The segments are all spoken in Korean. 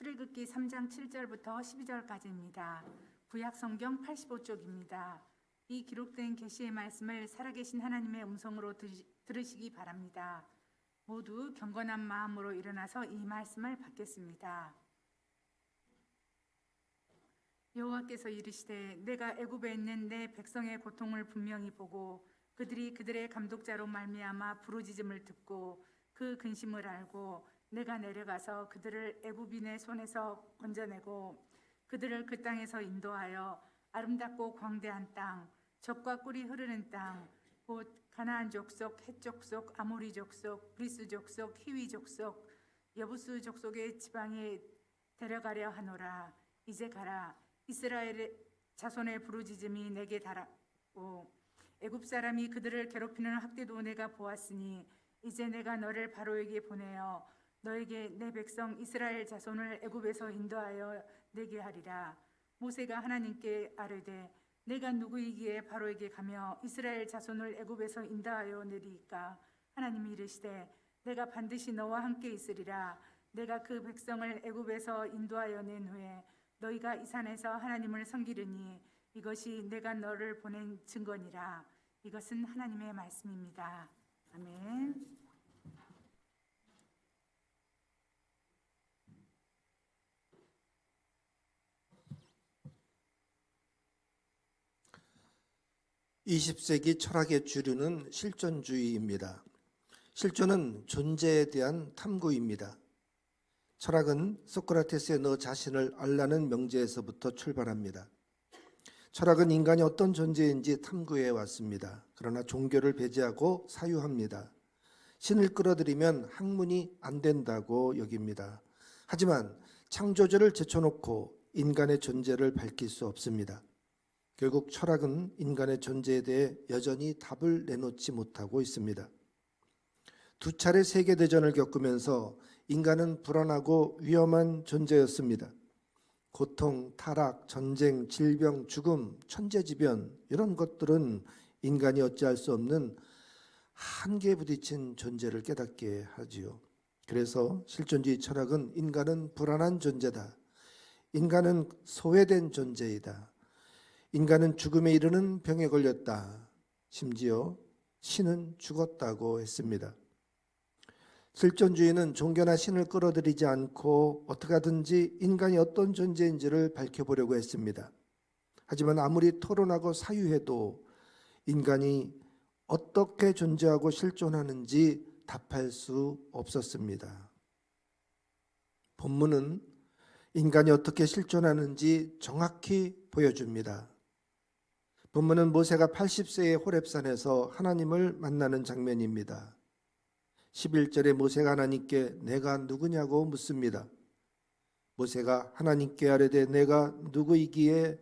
출애굽기 3장 7절부터 12절까지입니다. 구약 성경 85쪽입니다. 이 기록된 계시의 말씀을 살아계신 하나님의 음성으로 들으시기 바랍니다. 모두 경건한 마음으로 일어나서 이 말씀을 받겠습니다. 여호와께서 이르시되 내가 애굽에 있는 내 백성의 고통을 분명히 보고 그들이 그들의 감독자로 말미암아 부르짖음을 듣고 그 근심을 알고 내가 내려가서 그들을 애굽인의 손에서 건져내고 그들을 그 땅에서 인도하여 아름답고 광대한 땅, 젖과 꿀이 흐르는 땅, 곧 가나안 족속, 헷 족속, 아모리 족속, 브리스 족속, 히위 족속, 여부스 족속의 지방에 데려가려 하노라. 이제 가라. 이스라엘의 자손의 부르짖음이 내게 달았고 애굽 사람이 그들을 괴롭히는 학대도 내가 보았으니 이제 내가 너를 바로에게 보내어 너에게 내 백성 이스라엘 자손을 애굽에서 인도하여 내게 하리라. 모세가 하나님께 아뢰되 내가 누구이기에 바로에게 가며 이스라엘 자손을 애굽에서 인도하여 내리이까? 하나님이 이르시되 내가 반드시 너와 함께 있으리라. 내가 그 백성을 애굽에서 인도하여 낸 후에 너희가 이 산에서 하나님을 섬기리니 이것이 내가 너를 보낸 증거니라. 이것은 하나님의 말씀입니다. 아멘. (20세기) 철학의 주류는 실존주의입니다. 실존은 존재에 대한 탐구입니다. 철학은 소크라테스의 너 자신을 알라는 명제에서부터 출발합니다. 철학은 인간이 어떤 존재인지 탐구해 왔습니다. 그러나 종교를 배제하고 사유합니다. 신을 끌어들이면 학문이 안 된다고 여깁니다. 하지만 창조주를 제쳐놓고 인간의 존재를 밝힐 수 없습니다. 결국 철학은 인간의 존재에 대해 여전히 답을 내놓지 못하고 있습니다. 두 차례 세계대전을 겪으면서 인간은 불안하고 위험한 존재였습니다. 고통, 타락, 전쟁, 질병, 죽음, 천재지변 이런 것들은 인간이 어찌할 수 없는 한계에 부딪힌 존재를 깨닫게 하지요. 그래서 실존주의 철학은 인간은 불안한 존재다. 인간은 소외된 존재이다. 인간은 죽음에 이르는 병에 걸렸다. 심지어 신은 죽었다고 했습니다. 실존주의는 종교나 신을 끌어들이지 않고 어떻게 하든지 인간이 어떤 존재인지를 밝혀보려고 했습니다. 하지만 아무리 토론하고 사유해도 인간이 어떻게 존재하고 실존하는지 답할 수 없었습니다. 본문은 인간이 어떻게 실존하는지 정확히 보여줍니다. 본문은 모세가 80세의 호렙산에서 하나님을 만나는 장면입니다. 11절에 모세가 하나님께 내가 누구냐고 묻습니다. 모세가 하나님께 아뢰되 내가 누구이기에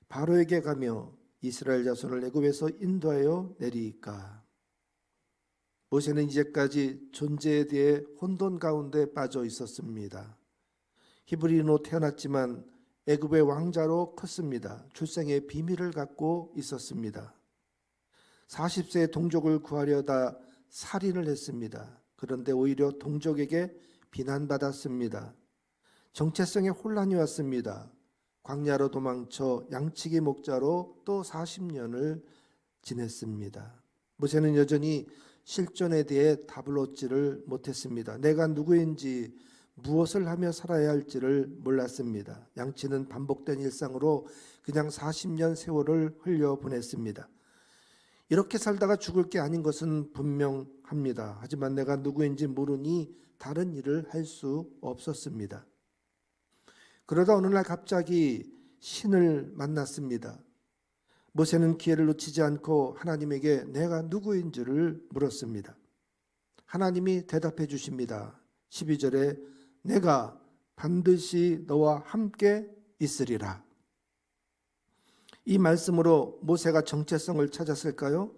바로에게 가며 이스라엘 자손을 애굽에서 인도하여 내리이까? 모세는 이제까지 존재에 대해 혼돈 가운데 빠져 있었습니다. 히브리인으로 태어났지만 애굽의 왕자로 컸습니다. 출생의 비밀을 갖고 있었습니다. 40세에 동족을 구하려다 살인을 했습니다. 그런데 오히려 동족에게 비난받았습니다. 정체성에 혼란이 왔습니다. 광야로 도망쳐 양치기 목자로 또 40년을 지냈습니다. 모세는 여전히 실존에 대해 답을 얻지를 못했습니다. 내가 누구인지 무엇을 하며 살아야 할지를 몰랐습니다. 양치는 반복된 일상으로 그냥 40년 세월을 흘려보냈습니다. 이렇게 살다가 죽을 게 아닌 것은 분명합니다. 하지만 내가 누구인지 모르니 다른 일을 할 수 없었습니다. 그러다 어느 날 갑자기 신을 만났습니다. 모세는 기회를 놓치지 않고 하나님에게 내가 누구인지를 물었습니다. 하나님이 대답해 주십니다. 12절에 내가 반드시 너와 함께 있으리라. 이 말씀으로 모세가 정체성을 찾았을까요?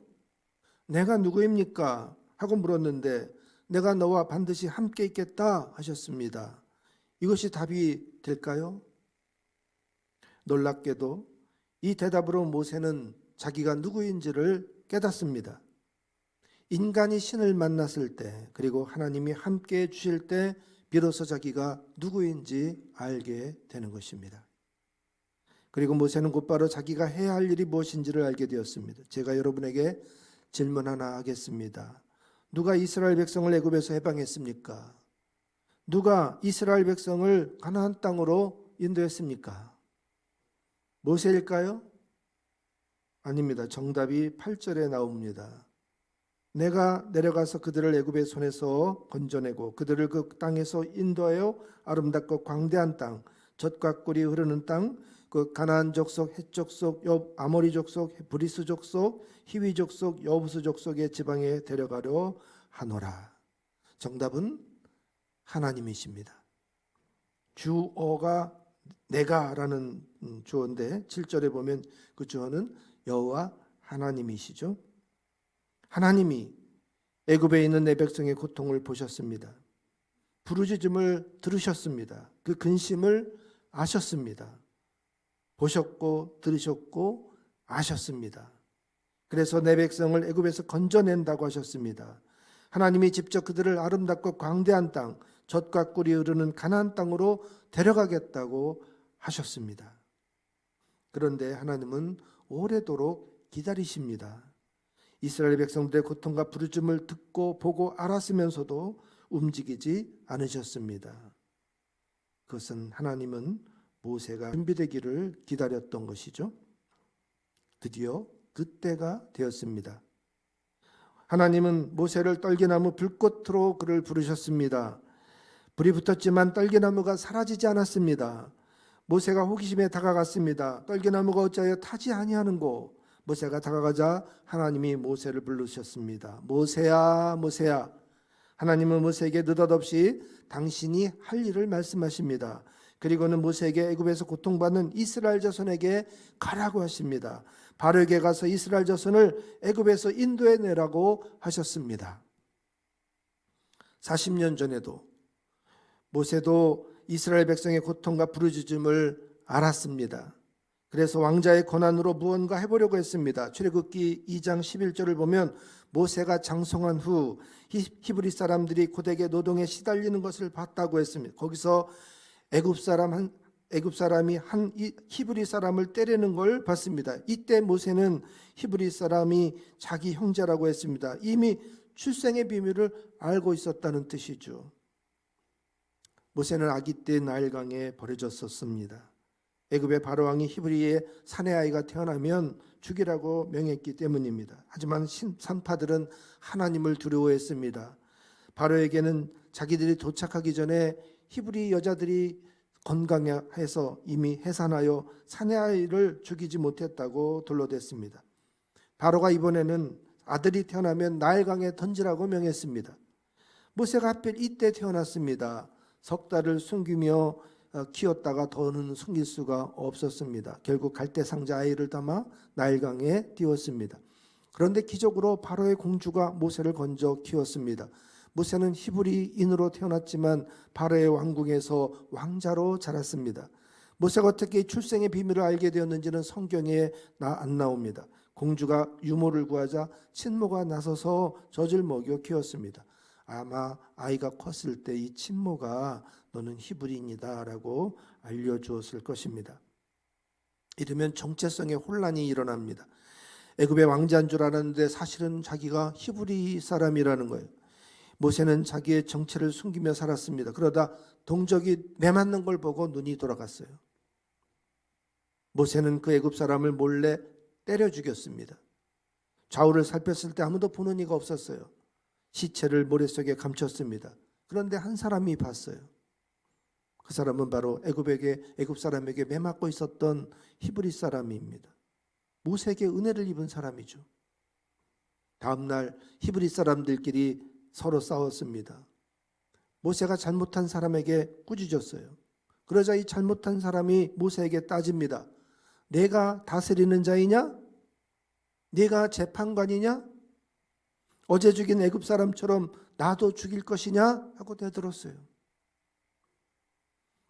내가 누구입니까? 하고 물었는데 내가 너와 반드시 함께 있겠다 하셨습니다. 이것이 답이 될까요? 놀랍게도 이 대답으로 모세는 자기가 누구인지를 깨닫습니다. 인간이 신을 만났을 때 그리고 하나님이 함께 해 주실 때 비로소 자기가 누구인지 알게 되는 것입니다. 그리고 모세는 곧바로 자기가 해야 할 일이 무엇인지를 알게 되었습니다. 제가 여러분에게 질문 하나 하겠습니다. 누가 이스라엘 백성을 애굽에서 해방했습니까? 누가 이스라엘 백성을 가나안 땅으로 인도했습니까? 모세일까요? 아닙니다. 정답이 8절에 나옵니다. 내가 내려가서 그들을 애굽의 손에서 건져내고 그들을 그 땅에서 인도하여 아름답고 광대한 땅, 젖과 꿀이 흐르는 땅, 그 가나안 족속, 헷 족속, 아모리 족속, 브리스 족속, 히위 족속, 여부스 족속의 지방에 데려가려 하노라. 정답은 하나님이십니다. 주어가 내가라는 주어인데 7절에 보면 그 주어는 여호와 하나님이시죠. 하나님이 애굽에 있는 내 백성의 고통을 보셨습니다. 부르짖음을 들으셨습니다. 그 근심을 아셨습니다. 보셨고 들으셨고 아셨습니다. 그래서 내 백성을 애굽에서 건져낸다고 하셨습니다. 하나님이 직접 그들을 아름답고 광대한 땅, 젖과 꿀이 흐르는 가나안 땅으로 데려가겠다고 하셨습니다. 그런데 하나님은 오래도록 기다리십니다. 이스라엘 백성들의 고통과 부르짖음을 듣고 보고 알았으면서도 움직이지 않으셨습니다. 그것은 하나님은 모세가 준비되기를 기다렸던 것이죠. 드디어 그때가 되었습니다. 하나님은 모세를 떨기나무 불꽃으로 그를 부르셨습니다. 불이 붙었지만 떨기나무가 사라지지 않았습니다. 모세가 호기심에 다가갔습니다. 떨기나무가 어찌하여 타지 아니하는고? 모세가 다가가자 하나님이 모세를 부르셨습니다. 모세야, 모세야. 하나님은 모세에게 느닷없이 당신이 할 일을 말씀하십니다. 그리고는 모세에게 애굽에서 고통받는 이스라엘 자손에게 가라고 하십니다. 바로에게 가서 이스라엘 자손을 애굽에서 인도해내라고 하셨습니다. 40년 전에도 모세도 이스라엘 백성의 고통과 부르짖음을 알았습니다. 그래서 왕자의 권한으로 무언가 해보려고 했습니다. 출애굽기 2장 11절을 보면 모세가 장성한 후 히브리 사람들이 고되게 노동에 시달리는 것을 봤다고 했습니다. 거기서 애굽 사람이 한 히브리 사람을 때리는 걸 봤습니다. 이때 모세는 히브리 사람이 자기 형제라고 했습니다. 이미 출생의 비밀을 알고 있었다는 뜻이죠. 모세는 아기 때 나일강에 버려졌었습니다. 애굽의 바로왕이 히브리의 사내 아이가 태어나면 죽이라고 명했기 때문입니다. 하지만 산파들은 하나님을 두려워했습니다. 바로에게는 자기들이 도착하기 전에 히브리 여자들이 건강해서 이미 해산하여 사내 아이를 죽이지 못했다고 둘러댔습니다. 바로가 이번에는 아들이 태어나면 나일강에 던지라고 명했습니다. 모세가 하필 이때 태어났습니다. 석 달을 숨기며 키웠다가 더는 숨길 수가 없었습니다. 결국 갈대상자 아이를 담아 나일강에 띄웠습니다. 그런데 기적으로 바로의 공주가 모세를 건져 키웠습니다. 모세는 히브리인으로 태어났지만 바로의 왕궁에서 왕자로 자랐습니다. 모세가 어떻게 출생의 비밀을 알게 되었는지는 성경에 안 나옵니다. 공주가 유모를 구하자 친모가 나서서 젖을 먹여 키웠습니다. 아마 아이가 컸을 때 이 친모가 너는 히브리인이다 라고 알려주었을 것입니다. 이러면 정체성의 혼란이 일어납니다. 애굽의 왕자인 줄 알았는데 사실은 자기가 히브리 사람이라는 거예요. 모세는 자기의 정체를 숨기며 살았습니다. 그러다 동족이 매맞는 걸 보고 눈이 돌아갔어요. 모세는 그 애굽 사람을 몰래 때려 죽였습니다. 좌우를 살폈을 때 아무도 보는 이가 없었어요. 시체를 모래 속에 감췄습니다. 그런데 한 사람이 봤어요. 그 사람은 바로 애굽 사람에게 매맞고 있었던 히브리 사람입니다. 모세에게 은혜를 입은 사람이죠. 다음 날 히브리 사람들끼리 서로 싸웠습니다. 모세가 잘못한 사람에게 꾸짖었어요. 그러자 이 잘못한 사람이 모세에게 따집니다. 내가 다스리는 자이냐? 네가 재판관이냐? 어제 죽인 애굽 사람처럼 나도 죽일 것이냐? 하고 대들었어요.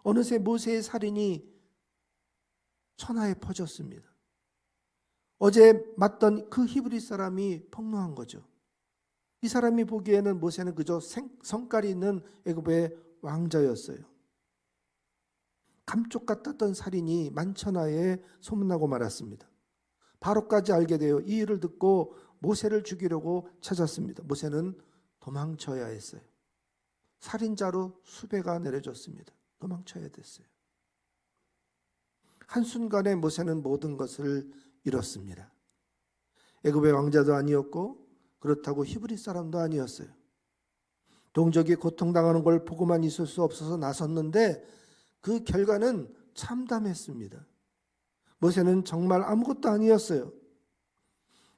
어느새 모세의 살인이 천하에 퍼졌습니다. 어제 맞던 그 히브리 사람이 폭로한 거죠. 이 사람이 보기에는 모세는 그저 성깔이 있는 애굽의 왕자였어요. 감쪽 같았던 살인이 만천하에 소문나고 말았습니다. 바로까지 알게 되어 이 일을 듣고 모세를 죽이려고 찾았습니다. 모세는 도망쳐야 했어요. 살인자로 수배가 내려졌습니다. 도망쳐야 됐어요. 한순간에 모세는 모든 것을 잃었습니다. 애굽의 왕자도 아니었고 그렇다고 히브리 사람도 아니었어요. 동족이 고통당하는 걸 보고만 있을 수 없어서 나섰는데 그 결과는 참담했습니다. 모세는 정말 아무것도 아니었어요.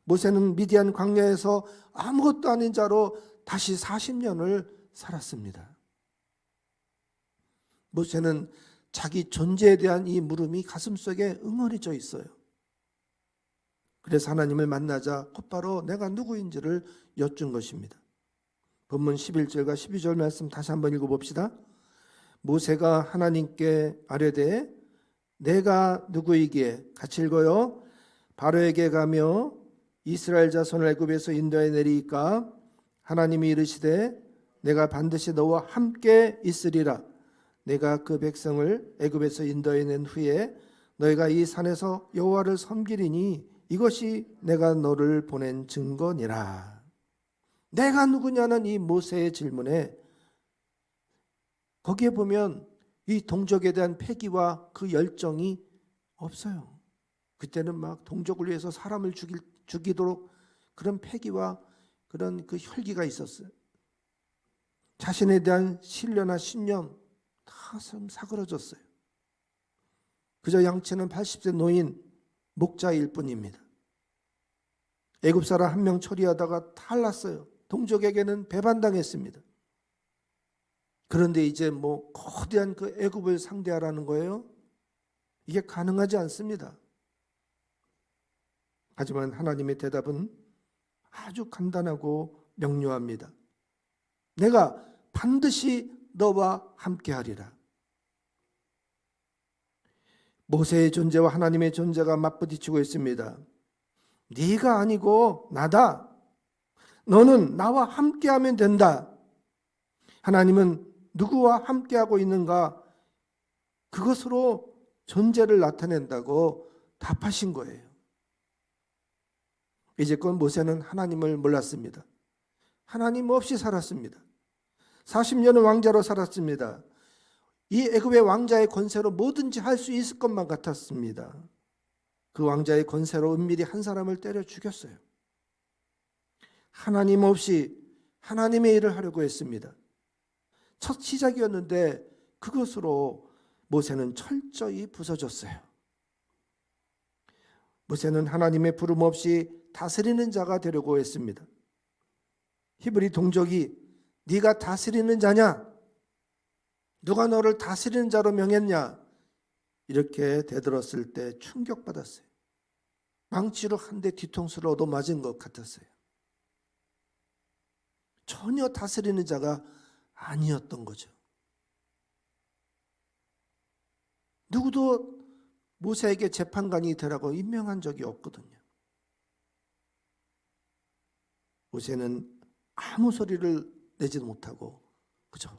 모세는 미디안 광야에서 아무것도 아닌 자로 다시 40년을 살았습니다. 모세는 자기 존재에 대한 이 물음이 가슴속에 응어리져 있어요. 그래서 하나님을 만나자 곧바로 내가 누구인지를 여쭌 것입니다. 본문 11절과 12절 말씀 다시 한번 읽어봅시다. 모세가 하나님께 아뢰되 내가 누구이기에, 같이 읽어요. 바로에게 가며 이스라엘 자손을 애굽에서 인도해 내리까 하나님이 이르시되 내가 반드시 너와 함께 있으리라. 내가 그 백성을 애굽에서 인도해 낸 후에 너희가 이 산에서 여호와를 섬기리니 이것이 내가 너를 보낸 증거니라. 내가 누구냐는 이 모세의 질문에 거기에 보면 이 동족에 대한 패기와 그 열정이 없어요. 그때는 막 동족을 위해서 사람을 죽이도록 그런 패기와 그런 그 혈기가 있었어요. 자신에 대한 신뢰나 신념 다 사그러졌어요. 그저 양치는 80세 노인 목자일 뿐입니다. 애굽 사람 한 명 처리하다가 탈났어요. 동족에게는 배반당했습니다. 그런데 이제 뭐 거대한 그 애굽을 상대하라는 거예요. 이게 가능하지 않습니다. 하지만 하나님의 대답은 아주 간단하고 명료합니다. 내가 반드시 너와 함께하리라. 모세의 존재와 하나님의 존재가 맞부딪히고 있습니다. 네가 아니고 나다. 너는 나와 함께하면 된다. 하나님은 누구와 함께하고 있는가? 그것으로 존재를 나타낸다고 답하신 거예요. 이제껏 모세는 하나님을 몰랐습니다. 하나님 없이 살았습니다. 40년은 왕자로 살았습니다. 이 애굽의 왕자의 권세로 뭐든지 할 수 있을 것만 같았습니다. 그 왕자의 권세로 은밀히 한 사람을 때려 죽였어요. 하나님 없이 하나님의 일을 하려고 했습니다. 첫 시작이었는데 그것으로 모세는 철저히 부서졌어요. 모세는 하나님의 부름 없이 다스리는 자가 되려고 했습니다. 히브리 동족이 네가 다스리는 자냐? 누가 너를 다스리는 자로 명했냐? 이렇게 대들었을 때 충격받았어요. 망치로 한 대 뒤통수를 얻어맞은 것 같았어요. 전혀 다스리는 자가 아니었던 거죠. 누구도 모세에게 재판관이 되라고 임명한 적이 없거든요. 모세는 아무 소리를 내지 못하고 그저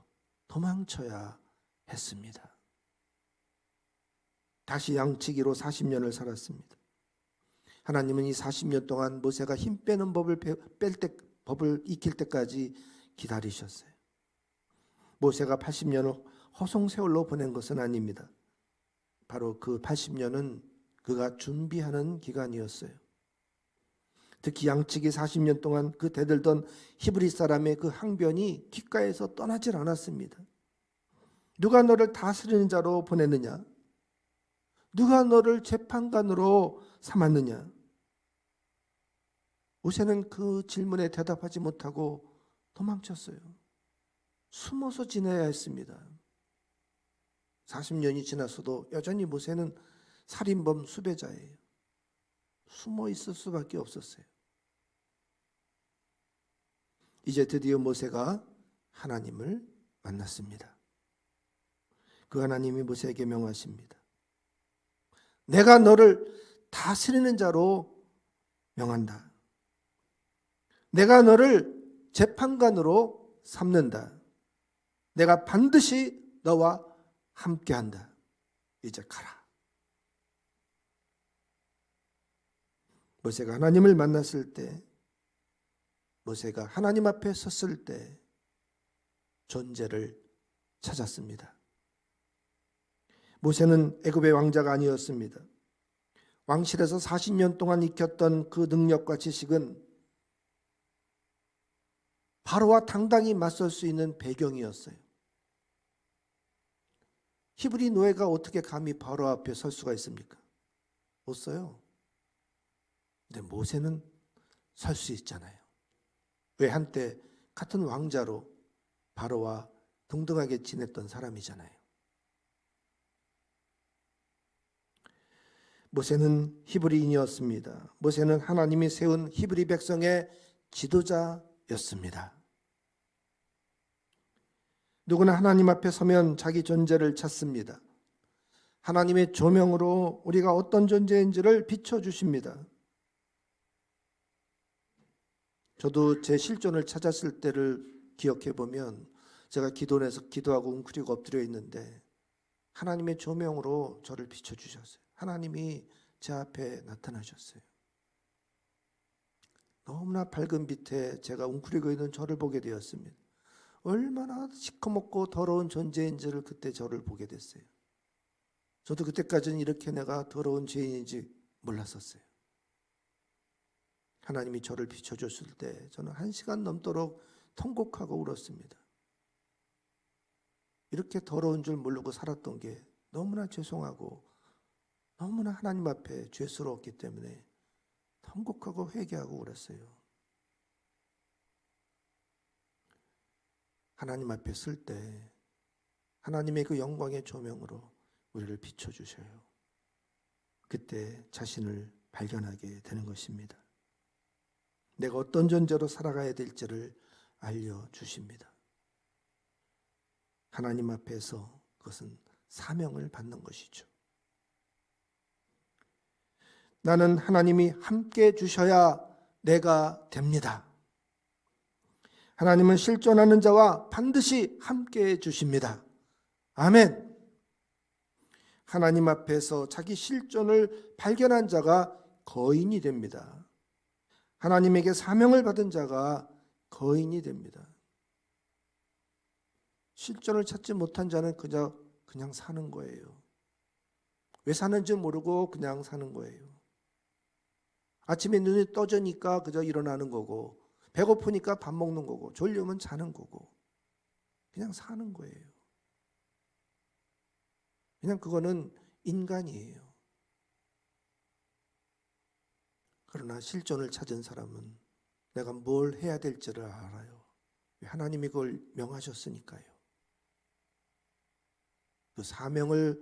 도망쳐야 했습니다. 다시 양치기로 40년을 살았습니다. 하나님은 이 40년 동안 모세가 힘 빼는 법을 익힐 때까지 기다리셨어요. 모세가 80년을 허송세월로 보낸 것은 아닙니다. 바로 그 80년은 그가 준비하는 기간이었어요. 특히 양치기 40년 동안 그 대들던 히브리 사람의 그 항변이 귓가에서 떠나질 않았습니다. 누가 너를 다스리는 자로 보냈느냐? 누가 너를 재판관으로 삼았느냐? 모세는 그 질문에 대답하지 못하고 도망쳤어요. 숨어서 지내야 했습니다. 40년이 지났어도 여전히 모세는 살인범 수배자예요. 숨어 있을 수밖에 없었어요. 이제 드디어 모세가 하나님을 만났습니다. 그 하나님이 모세에게 명하십니다. 내가 너를 다스리는 자로 명한다. 내가 너를 재판관으로 삼는다. 내가 반드시 너와 함께한다. 이제 가라. 모세가 하나님을 만났을 때, 모세가 하나님 앞에 섰을 때 존재를 찾았습니다. 모세는 애굽의 왕자가 아니었습니다. 왕실에서 40년 동안 익혔던 그 능력과 지식은 바로와 당당히 맞설 수 있는 배경이었어요. 히브리 노예가 어떻게 감히 바로 앞에 설 수가 있습니까? 못 서요. 근데 모세는 설 수 있잖아요. 왜? 한때 같은 왕자로 바로와 동등하게 지냈던 사람이잖아요. 모세는 히브리인이었습니다. 모세는 하나님이 세운 히브리 백성의 지도자였습니다. 누구나 하나님 앞에 서면 자기 존재를 찾습니다. 하나님의 조명으로 우리가 어떤 존재인지를 비춰주십니다. 저도 제 실존을 찾았을 때를 기억해 보면 제가 기도원에서 기도하고 웅크리고 엎드려 있는데 하나님의 조명으로 저를 비춰주셨어요. 하나님이 제 앞에 나타나셨어요. 너무나 밝은 빛에 제가 웅크리고 있는 저를 보게 되었습니다. 얼마나 시커멓고 더러운 존재인지를 그때 저를 보게 됐어요. 저도 그때까지는 이렇게 내가 더러운 죄인인지 몰랐었어요. 하나님이 저를 비춰줬을 때 저는 1시간 넘도록 통곡하고 울었습니다. 이렇게 더러운 줄 모르고 살았던 게 너무나 죄송하고 너무나 하나님 앞에 죄스러웠기 때문에 통곡하고 회개하고 울었어요. 하나님 앞에 설 때 하나님의 그 영광의 조명으로 우리를 비춰주셔요. 그때 자신을 발견하게 되는 것입니다. 내가 어떤 존재로 살아가야 될지를 알려주십니다. 하나님 앞에서 그것은 사명을 받는 것이죠. 나는 하나님이 함께 주셔야 내가 됩니다. 하나님은 실존하는 자와 반드시 함께 주십니다. 아멘. 하나님 앞에서 자기 실존을 발견한 자가 거인이 됩니다. 하나님에게 사명을 받은 자가 거인이 됩니다. 실존을 찾지 못한 자는 그냥 사는 거예요. 왜 사는지 모르고 그냥 사는 거예요. 아침에 눈이 떠지니까 그저 일어나는 거고, 배고프니까 밥 먹는 거고, 졸리면 자는 거고, 그냥 사는 거예요. 그냥 그거는 인간이에요. 그러나 실존을 찾은 사람은 내가 뭘 해야 될지를 알아요. 하나님이 그걸 명하셨으니까요. 그 사명을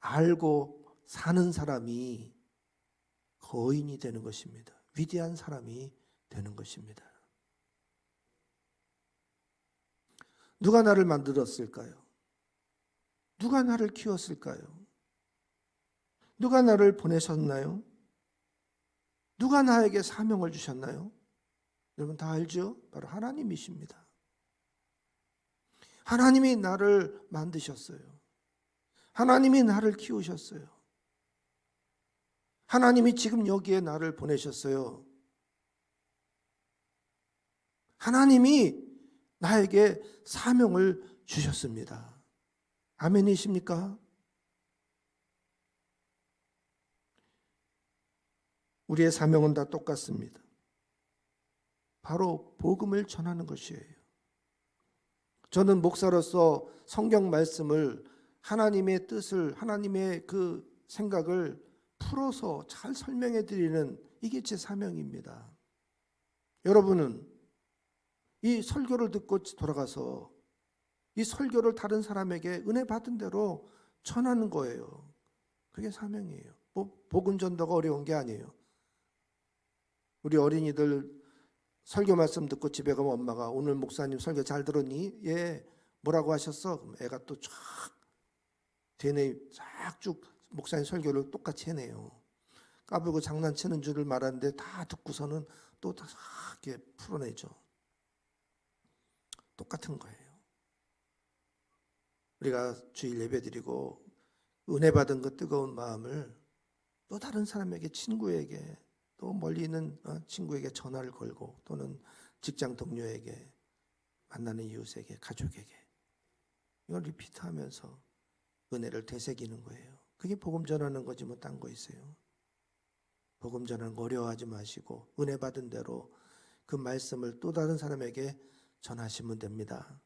알고 사는 사람이 거인이 되는 것입니다. 위대한 사람이 되는 것입니다. 누가 나를 만들었을까요? 누가 나를 키웠을까요? 누가 나를 보내셨나요? 누가 나에게 사명을 주셨나요? 여러분 다 알죠? 바로 하나님이십니다. 하나님이 나를 만드셨어요. 하나님이 나를 키우셨어요. 하나님이 지금 여기에 나를 보내셨어요. 하나님이 나에게 사명을 주셨습니다. 아멘이십니까? 우리의 사명은 다 똑같습니다. 바로 복음을 전하는 것이에요. 저는 목사로서 성경 말씀을 하나님의 뜻을, 하나님의 그 생각을 풀어서 잘 설명해 드리는 이게 제 사명입니다. 여러분은 이 설교를 듣고 돌아가서 이 설교를 다른 사람에게 은혜 받은 대로 전하는 거예요. 그게 사명이에요. 복음 전도가 어려운 게 아니에요. 우리 어린이들 설교 말씀 듣고 집에 가면 엄마가 오늘 목사님 설교 잘 들었니? 예. 뭐라고 하셨어? 그럼 애가 또 쫙 되뇌 쫙쭉 목사님 설교를 똑같이 해내요. 까불고 장난치는 줄을 말하는데 다 듣고서는 또 다 이렇게 풀어내죠. 똑같은 거예요. 우리가 주일 예배드리고 은혜 받은 그 뜨거운 마음을 또 다른 사람에게, 친구에게, 또 멀리 있는 친구에게 전화를 걸고, 또는 직장 동료에게, 만나는 이웃에게, 가족에게, 이걸 리피트하면서 은혜를 되새기는 거예요. 그게 복음 전하는 거지 뭐 딴 거 있어요. 복음 전하는 거 어려워하지 마시고 은혜 받은 대로 그 말씀을 또 다른 사람에게 전하시면 됩니다.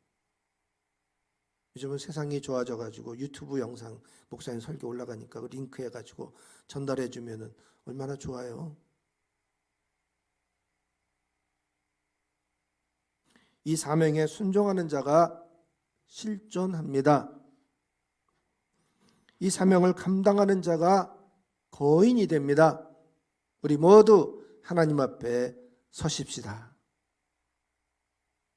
요즘은 세상이 좋아져 가지고 유튜브 영상 목사님 설교 올라가니까 그 링크 해가지고 전달해 주면은 얼마나 좋아요. 이 사명에 순종하는 자가 실존합니다. 이 사명을 감당하는 자가 거인이 됩니다. 우리 모두 하나님 앞에 서십시다.